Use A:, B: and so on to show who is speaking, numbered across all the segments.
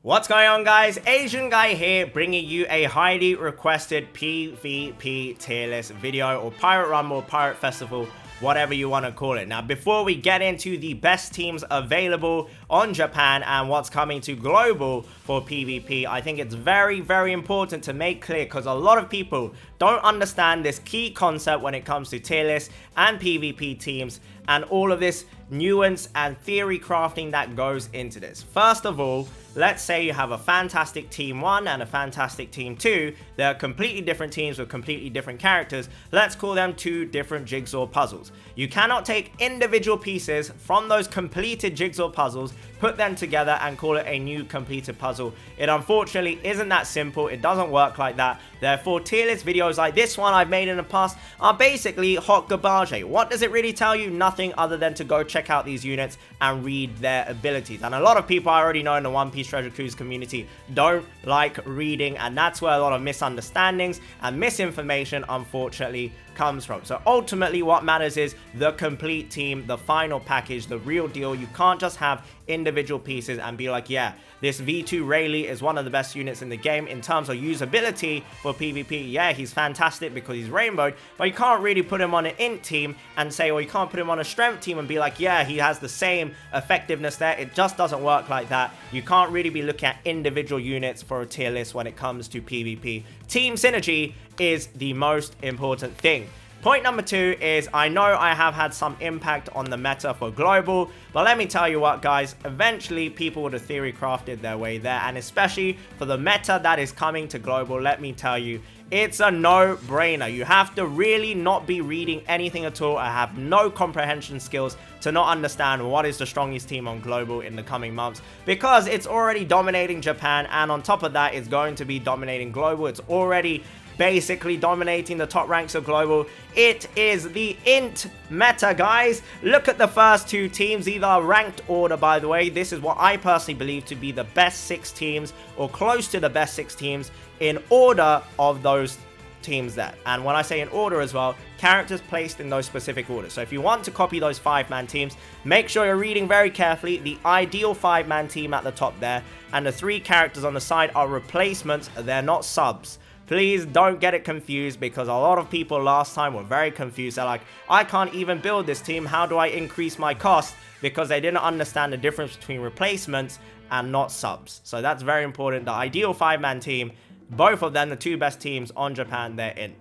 A: What's going on, guys? Asian Guy here, bringing you a highly requested PvP tier list video, or Pirate Rumble, Pirate Festival, whatever you want to call it. Now, before we get into the best teams available on Japan and what's coming to global for PvP, I think it's very, very important to make clear, because a lot of people don't understand this key concept when it comes to tier lists and PvP teams and all of this nuance and theory crafting that goes into this. First of all, let's say you have a fantastic team 1 and a fantastic team 2. They're completely different teams with completely different characters. Let's call them two different jigsaw puzzles. You cannot take individual pieces from those completed jigsaw puzzles, put them together and call it a new completed puzzle. It unfortunately isn't that simple. It doesn't work like that. Therefore, tier list videos like this one I've made in the past are basically hot garbage. What does it really tell you? Nothing other than to go check out these units and read their abilities. And a lot of people I already know in the One Piece Treasure Cruise community don't like reading, and that's where a lot of misunderstandings and misinformation unfortunately comes from. So ultimately what matters is the complete team, the final package, the real deal. You can't just have individual pieces and be like, yeah, this V2 Rayleigh is one of the best units in the game in terms of usability for PvP. Yeah, he's fantastic because he's rainbowed, but you can't really put him on an int team and say, or you can't put him on a strength team and be like, yeah, he has the same effectiveness there. It just doesn't work like that. You can't really be looking at individual units for a tier list when it comes to PvP. Team synergy is the most important thing. Point number 2 is, I know I have had some impact on the meta for global, but let me tell you what, guys, eventually people would have theory crafted their way there, and especially for the meta that is coming to global, let me tell you, it's a no-brainer. You have to really not be reading anything at all. I have no comprehension skills to not understand what is the strongest team on global in the coming months, because it's already dominating Japan, and on top of that, it's going to be dominating global. It's already basically dominating the top ranks of global. It is the int meta, guys. Look at the first two teams. These are ranked order, by the way. This is what I personally believe to be the best 6 teams, or close to the best 6 teams in order of those teams there. And when I say in order as well, characters placed in those specific orders. So if you want to copy those 5-man teams, make sure you're reading very carefully. The ideal 5-man team at the top there, and the 3 characters on the side are replacements. They're not subs. Please don't get it confused, because a lot of people last time were very confused. They're like, I can't even build this team. How do I increase my cost? Because they didn't understand the difference between replacements and not subs. So that's very important. The ideal 5-man team, both of them, the 2 best teams on Japan, they're in.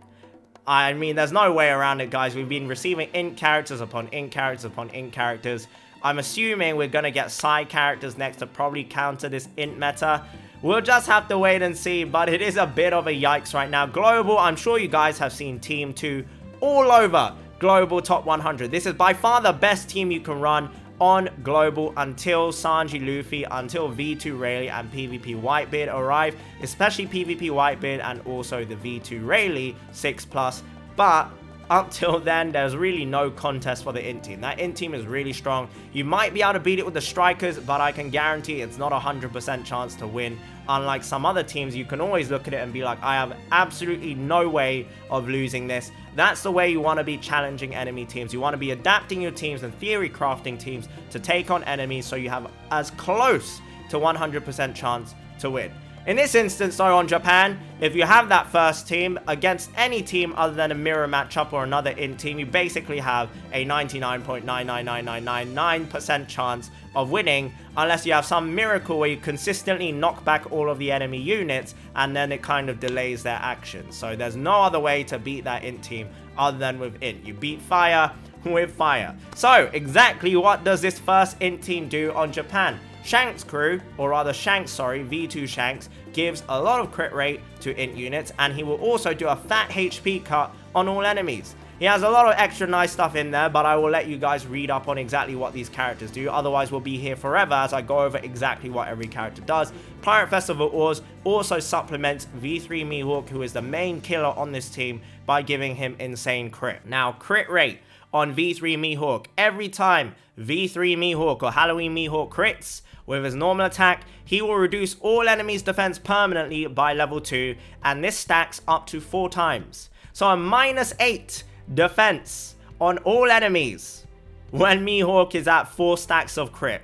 A: I mean, there's no way around it, guys. We've been receiving int characters upon int characters upon int characters. I'm assuming we're going to get side characters next to probably counter this int meta. We'll just have to wait and see, but it is a bit of a yikes right now. Global, I'm sure you guys have seen Team 2 all over Global Top 100. This is by far the best team you can run on Global until Sanji Luffy, until V2 Rayleigh and PvP Whitebeard arrive, especially PvP Whitebeard and also the V2 Rayleigh 6+. But until then, there's really no contest for the int team. That int team is really strong. You might be able to beat it with the strikers, but I can guarantee it's not a 100% chance to win. Unlike some other teams, you can always look at it and be like, I have absolutely no way of losing this. That's the way you want to be challenging enemy teams. You want to be adapting your teams and theory crafting teams to take on enemies, so you have as close to 100% chance to win. In this instance, though, on Japan, if you have that first team against any team other than a mirror matchup or another int team, you basically have a 99.99999% chance of winning, unless you have some miracle where you consistently knock back all of the enemy units and then it kind of delays their actions. So there's no other way to beat that int team other than with int. You beat fire with fire. So exactly what does this first int team do on Japan? Shanks Crew, or rather Shanks, sorry, V2 Shanks, gives a lot of crit rate to int units, and he will also do a fat HP cut on all enemies. He has a lot of extra nice stuff in there, but I will let you guys read up on exactly what these characters do. Otherwise, we'll be here forever as I go over exactly what every character does. Pirate Festival Ores also supplements V3 Mihawk, who is the main killer on this team, by giving him insane crit. Now, crit rate on V3 Mihawk. Every time V3 Mihawk or Halloween Mihawk crits with his normal attack, he will reduce all enemies' defense permanently by level 2, and this stacks up to 4 times. So a -8 defense on all enemies when Mihawk is at 4 stacks of crit.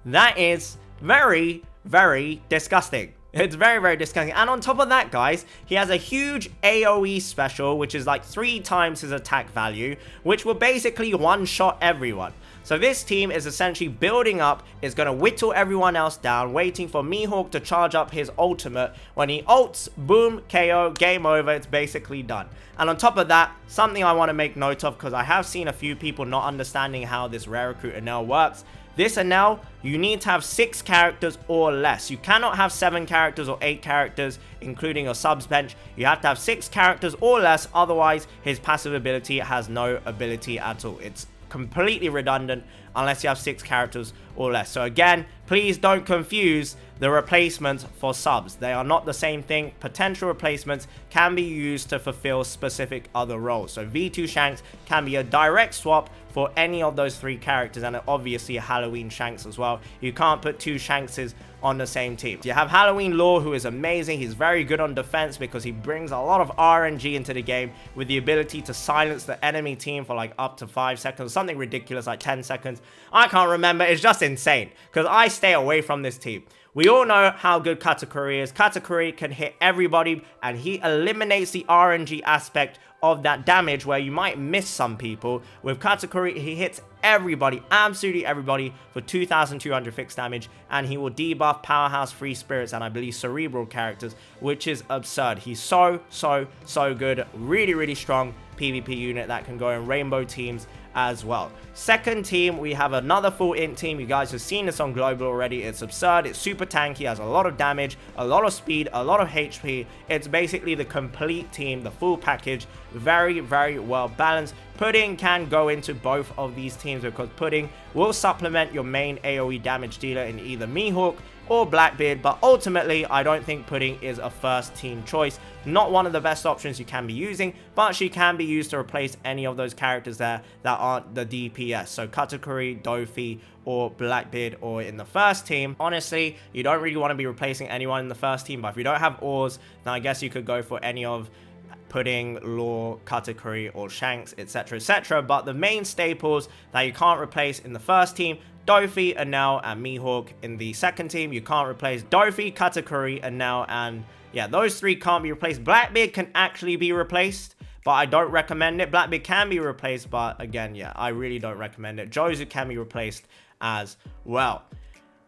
A: That is very, very disgusting. It's very, very disgusting. And on top of that, guys, he has a huge AoE special, which is like 3 times his attack value, which will basically one-shot everyone. So this team is essentially building up, is going to whittle everyone else down, waiting for Mihawk to charge up his ultimate. When he ults, boom, KO, game over, it's basically done. And on top of that, something I want to make note of, because I have seen a few people not understanding how this rare recruit Enel works. This Enel, you need to have 6 characters or less. You cannot have 7 characters or 8 characters, including your subs bench. You have to have 6 characters or less, otherwise his passive ability has no ability at all. It's completely redundant unless you have 6 characters or less. So again, please don't confuse the replacements for subs. They are not the same thing. Potential replacements can be used to fulfill specific other roles. So V2 Shanks can be a direct swap for any of those 3 characters, and obviously a Halloween Shanks as well. You can't put 2 Shankses on the same team. You have Halloween Law, who is amazing. He's very good on defense because he brings a lot of RNG into the game with the ability to silence the enemy team for like up to 5 seconds, something ridiculous like 10 seconds. I can't remember. It's just insane because I stay away from this team. We all know how good Katakuri is. Katakuri can hit everybody, and he eliminates the RNG aspect of that damage where you might miss some people. With Katakuri, he hits everybody, absolutely everybody, for 2,200 fixed damage, and he will debuff Powerhouse, Free Spirits, and I believe Cerebral characters, which is absurd. He's so good. Really, really strong PvP unit that can go in rainbow teams as well. Second team, we have another full int team. You guys have seen this on global already. It's absurd. It's super tanky, has a lot of damage, a lot of speed, a lot of HP. It's basically the complete team, the full package. Very, very well balanced. Pudding can go into both of these teams because Pudding will supplement your main AoE damage dealer in either Mihawk or Blackbeard, but ultimately I don't think Pudding is a first team choice. Not one of the best options you can be using, but she can be used to replace any of those characters there that aren't the DPS. So Katakuri, Dofi, or Blackbeard, or in the first team. Honestly, you don't really want to be replacing anyone in the first team, but if you don't have ores, then I guess you could go for any of Pudding, Law, Katakuri, or Shanks, etc, etc. But the main staples that you can't replace in the first team, Dofi, Enel, and Mihawk. In the second team, you can't replace Dofi, Katakuri, Enel, and yeah, those 3 can't be replaced. Blackbeard can actually be replaced, but I don't recommend it. Blackbeard can be replaced, but again, yeah, I really don't recommend it. Jozu can be replaced as well.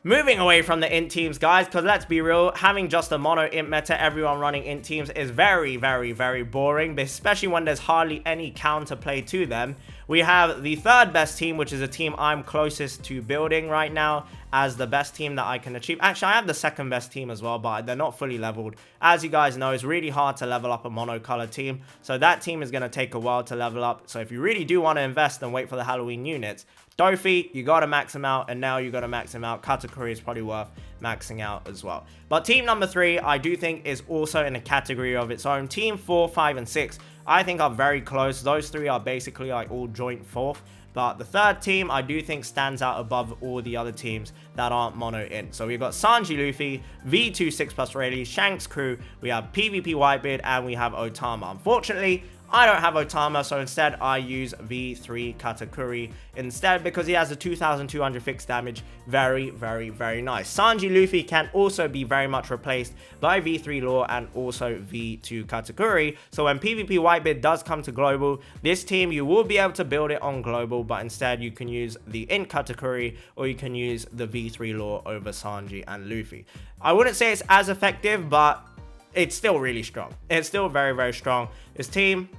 A: Moving away from the int teams, guys, because let's be real, having just a mono int meta, everyone running int teams is very, very boring, especially when there's hardly any counterplay to them. We have the third best team, which is a team I'm closest to building right now as the best team that I can achieve. Actually, I have the second best team as well, but they're not fully leveled. As you guys know, it's really hard to level up a monocolor team, so that team is going to take a while to level up. So if you really do want to invest and wait for the Halloween units, Dofi, you got to max him out, and now you got to max him out. Katakuri is probably worth maxing out as well. But team number 3, I do think is also in a category of its own. Team 4, 5, and 6, I think are very close. Those 3 are basically like all joint 4th. But the third team, I do think stands out above all the other teams that aren't mono in. So we've got Sanji Luffy, V2 6+ Rayleigh, Shanks Crew, we have PvP Whitebeard, and we have Otama. Unfortunately, I don't have Otama, so instead I use V3 Katakuri instead because he has a 2,200 fixed damage. Very nice. Sanji Luffy can also be very much replaced by V3 Law and also V2 Katakuri. So when PvP Whitebeard does come to global, this team, you will be able to build it on global, but instead you can use the int Katakuri or you can use the V3 Law over Sanji and Luffy. I wouldn't say it's as effective, but it's still really strong. It's still very strong. This team,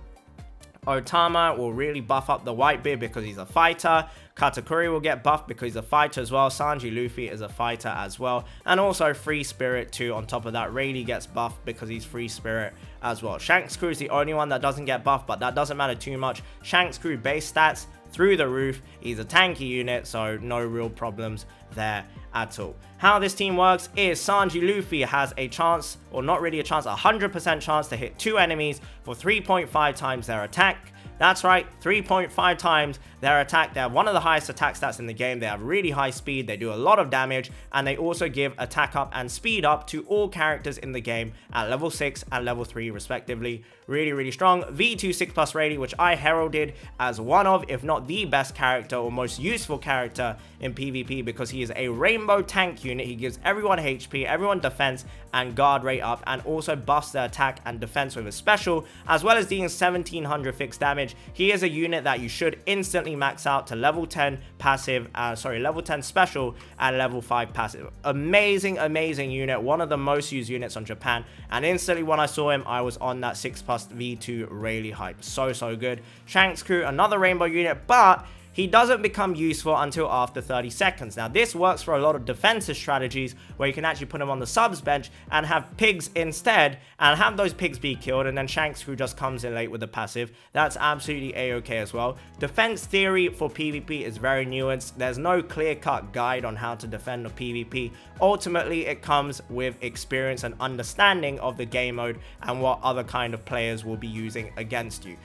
A: Otama will really buff up the Whitebeard because he's a fighter. Katakuri will get buffed because he's a fighter as well. Sanji Luffy is a fighter as well. And also Free Spirit too. On top of that, Rayleigh gets buffed because he's Free Spirit as well. Shanks Crew is the only one that doesn't get buffed, but that doesn't matter too much. Shanks Crew base stats through the roof. He's a tanky unit, so no real problems there at all. How this team works is Sanji Luffy has a chance, or not really a chance, 100% chance to hit 2 enemies for 3.5 times their attack. That's right, 3.5 times their attack. They have one of the highest attack stats in the game. They have really high speed, they do a lot of damage, and they also give attack up and speed up to all characters in the game at level 6 and level 3 respectively. Really strong. V2 6+ rating, which I heralded as one of, if not the best character or most useful character in PvP, because he is a rainbow tank unit. He gives everyone HP, everyone defense and guard rate up, and also buffs their attack and defense with a special, as well as dealing 1700 fixed damage. He is a unit that you should instantly max out to level 10 passive, level 10 special and level 5 passive. Amazing unit, one of the most used units on Japan, and instantly when I saw him, I was on that 6+ V2 Rayleigh hype. So good. Shanks Crew, another rainbow unit, but he doesn't become useful until after 30 seconds. Now, this works for a lot of defensive strategies where you can actually put him on the subs bench and have pigs instead and have those pigs be killed, and then Shanks Crew just comes in late with the passive. That's absolutely a-okay as well. Defense theory for PvP is very nuanced. There's no clear-cut guide on how to defend a PvP. Ultimately, it comes with experience and understanding of the game mode and what other kind of players will be using against you.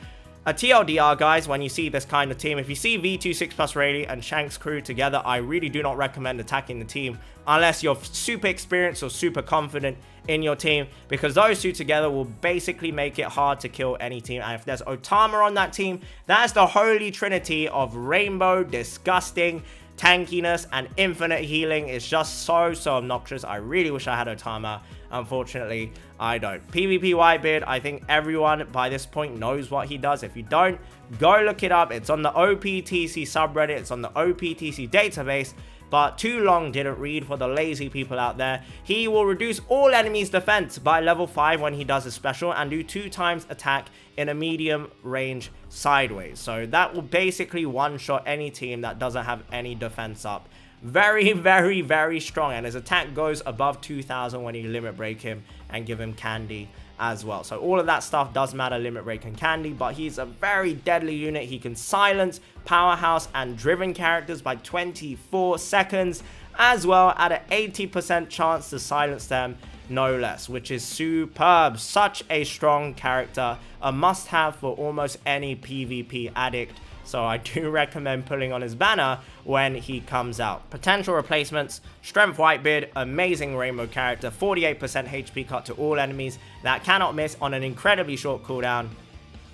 A: A TLDR, guys, when you see this kind of team, if you see V2 6+ Rayleigh and Shanks Crew together, I really do not recommend attacking the team unless you're super experienced or super confident in your team, because those two together will basically make it hard to kill any team. And if there's Otama on that team, that's the holy trinity of rainbow, disgusting tankiness and infinite healing. Is just so obnoxious. I really wish I had Otama. Unfortunately, I don't. PvP Whitebeard, I think everyone by this point knows what he does. If you don't, go look it up. It's on the OPTC subreddit. It's on the OPTC database. But too long didn't read for the lazy people out there. He will reduce all enemies' defense by level 5 when he does a special, and do 2 times attack in a medium range sideways. So that will basically one-shot any team that doesn't have any defense up. Very strong, and his attack goes above 2000 when you limit break him and give him candy as well. So all of that stuff does matter, limit break and candy, but he's a very deadly unit. He can silence powerhouse and driven characters by 24 seconds as well, at an 80% chance to silence them, no less, which is superb. Such a strong character, a must-have for almost any PvP addict. So I do recommend pulling on his banner when he comes out. Potential replacements: Strength Whitebeard, amazing rainbow character, 48% HP cut to all enemies that cannot miss on an incredibly short cooldown.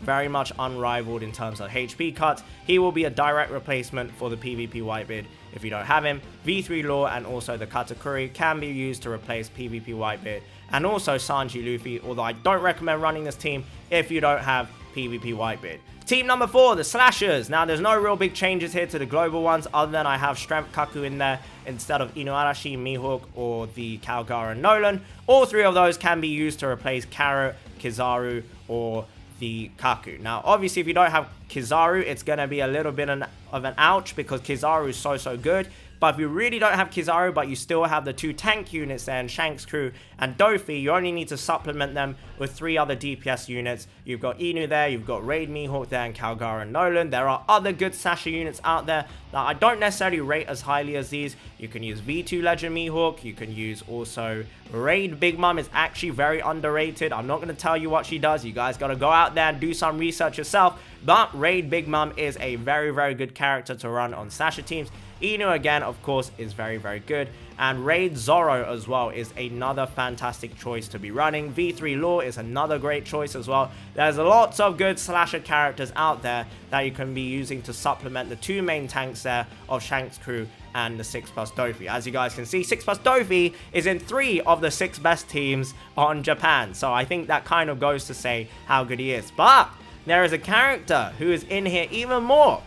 A: Very much unrivaled in terms of HP cut. He will be a direct replacement for the PvP Whitebeard if you don't have him. V3 Law and also the Katakuri can be used to replace PvP Whitebeard, and also Sanji Luffy, although I don't recommend running this team if you don't have PvP Whitebeard. Team number 4, the Slashers. Now, there's no real big changes here to the global ones, other than I have Strength Kaku in there instead of Inuarashi, Mihawk, or the Calgara and Nolan. All 3 of those can be used to replace Carrot, Kizaru, or the Kaku. Now, obviously, if you don't have Kizaru, it's going to be a little bit of an ouch, because Kizaru is so good. But if you really don't have Kizaru, but you still have the 2 tank units there, and Shanks Crew and Dofi, you only need to supplement them with 3 other DPS units. You've got Inu there, you've got Raid Mihawk there, and Calgara and Nolan. There are other good Sasha units out there that I don't necessarily rate as highly as these. You can use V2 Legend Mihawk. You can use also Raid Big Mom, is actually very underrated. I'm not going to tell you what she does. You guys got to go out there and do some research yourself. But Raid Big Mom is a very good character to run on Sasha teams. Inu, again, of course, is very good. And Raid Zoro as well is another fantastic choice to be running. V3 Law is another great choice as well. There's lots of good slasher characters out there that you can be using to supplement the 2 main tanks there of Shanks Crew and the 6+ Dofi. As you guys can see, 6+ Dofi is in 3 of the 6 best teams on Japan. So I think that kind of goes to say how good he is. But there is a character who is in here even more.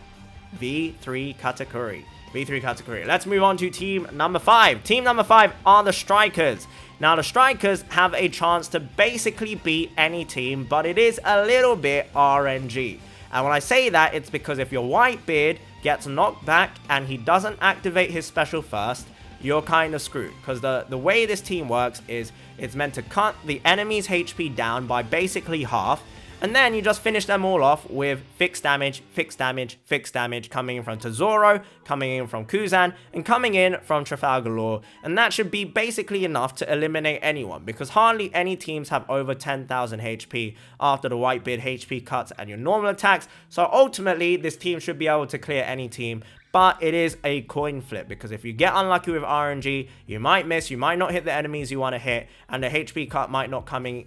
A: V3 Katakuri. V3 Katakuri. Let's move on to team number 5. Team number 5 are the Strikers. Now, the Strikers have a chance to basically beat any team, but it is a little bit RNG. And when I say that, it's because if your Whitebeard gets knocked back and he doesn't activate his special first, you're kind of screwed. Because the way this team works is it's meant to cut the enemy's HP down by basically half, And then you just finish them all off with fixed damage, fixed damage, fixed damage coming in from Tesoro, coming in from Kuzan, and coming in from Trafalgar Law. And that should be basically enough to eliminate anyone, because hardly any teams have over 10,000 HP after the Whitebeard HP cuts and your normal attacks. So ultimately, this team should be able to clear any team. But it is a coin flip, because if you get unlucky with RNG, you might miss, you might not hit the enemies you want to hit, and the HP cut might not come in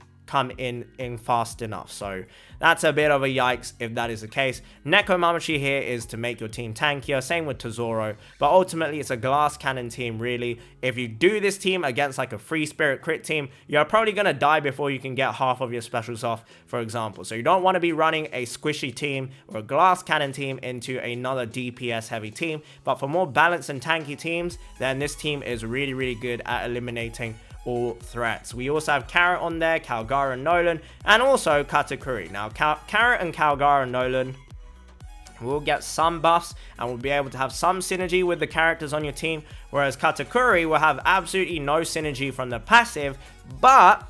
A: fast enough. So that's a bit of a yikes if that is the case. Nekomamushi here is to make your team tankier, same with Tesoro, but ultimately it's a glass cannon team really. If you do this team against like a free spirit crit team, you're probably gonna die before you can get half of your specials off, for example. So you don't want to be running a squishy team or a glass cannon team into another DPS heavy team, but for more balanced and tanky teams, then this team is really, really good at eliminating all threats. We also have Carrot on there, Calgara and Nolan, and also Katakuri. Now, Carrot and Calgara and Nolan will get some buffs and will be able to have some synergy with the characters on your team, whereas Katakuri will have absolutely no synergy from the passive, but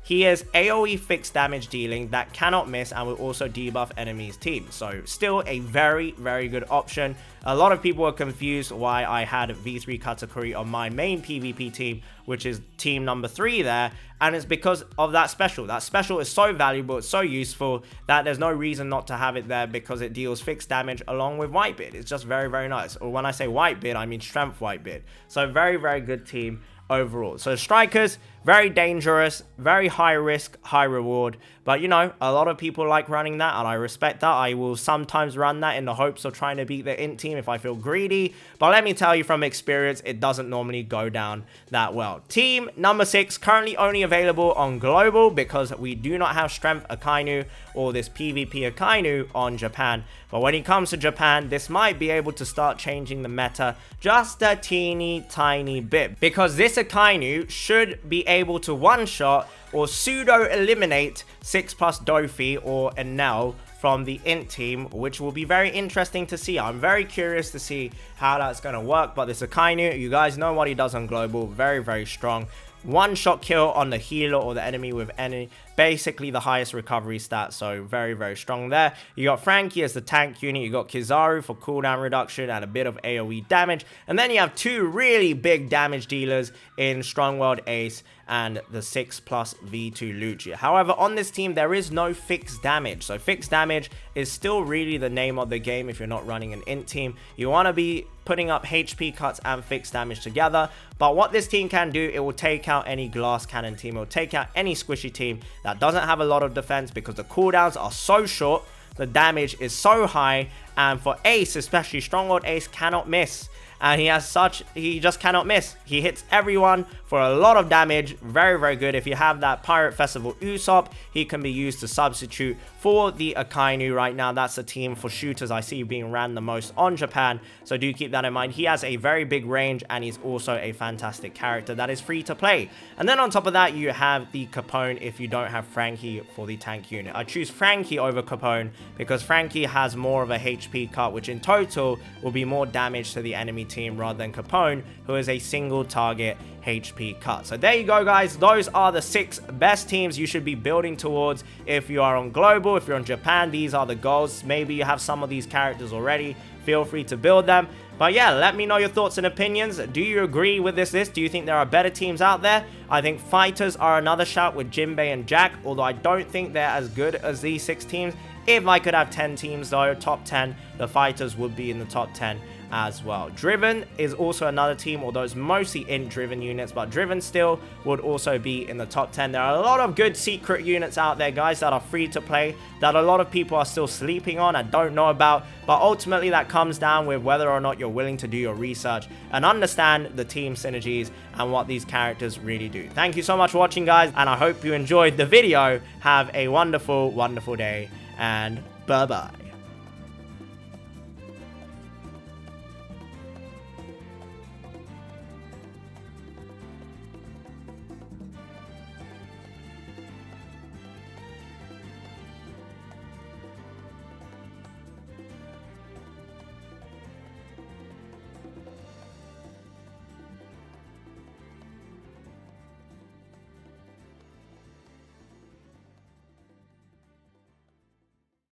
A: he is AoE fixed damage dealing that cannot miss and will also debuff enemies' teams. So still a very, very good option. A lot of people are confused why I had V3 Katakuri on my main PvP team, which is team number 3 there. And it's because of that special. That special is so valuable, it's so useful that there's no reason not to have it there, because it deals fixed damage along with Whitebeard. It's just very, very nice. Or when I say Whitebeard, I mean Strength Whitebeard. So very, very good team overall. So strikers, very dangerous, very high risk, high reward, but you know, a lot of people like running that, and I respect that. I will sometimes run that in the hopes of trying to beat the int team if I feel greedy, but let me tell you from experience, it doesn't normally go down that well. Team number 6, currently only available on global because we do not have Strength Akainu or this PvP Akainu on Japan, but when it comes to Japan, this might be able to start changing the meta just a teeny tiny bit, because this Akainu should be able to one-shot or pseudo-eliminate 6+ Dofi or Enel from the int team, which will be very interesting to see. I'm very curious to see how that's going to work, but this Akainu, you guys know what he does on global, very, very strong. One-shot kill on the healer or the enemy with any, basically the highest recovery stat, so very, very strong there. You got Frankie as the tank unit, you got Kizaru for cooldown reduction and a bit of AoE damage, and then you have 2 really big damage dealers in Strongworld Ace and the 6+ V2 Lucia. However, on this team, there is no fixed damage, so fixed damage is still really the name of the game if you're not running an int team. You want to be putting up HP cuts and fixed damage together, but what this team can do, it will take out any glass cannon team, it will take out any squishy team that doesn't have a lot of defense, because the cooldowns are so short, the damage is so high, and for Ace, especially Stronghold Ace, cannot miss. And he just cannot miss. He hits everyone for a lot of damage. Very, very good. If you have that Pirate Festival Usopp, he can be used to substitute for the Akainu right now. That's the team for shooters I see being ran the most on Japan. So do keep that in mind. He has a very big range, and he's also a fantastic character that is free to play. And then on top of that, you have the Capone if you don't have Frankie for the tank unit. I choose Frankie over Capone because Frankie has more of a HP cut, which in total will be more damage to the enemy team rather than Capone, who is a single target HP cut. So there you go, guys. Those are the 6 best teams you should be building towards if you are on global. If you're on Japan, these are the goals. Maybe you have some of these characters already, feel free to build them. But yeah, let me know your thoughts and opinions. Do you agree with this list? Do you think there are better teams out there? I think fighters are another shout with Jinbei and Jack, although I don't think they're as good as these 6 teams. If I could have 10 teams though, top 10, the fighters would be in the top 10 as well. Driven is also another team, although it's mostly in Driven units, but Driven still would also be in the top 10. There are a lot of good secret units out there, guys, that are free to play, that a lot of people are still sleeping on and don't know about, but ultimately that comes down with whether or not you're willing to do your research and understand the team synergies and what these characters really do. Thank you so much for watching, guys, and I hope you enjoyed the video. Have a wonderful, wonderful day, and bye-bye.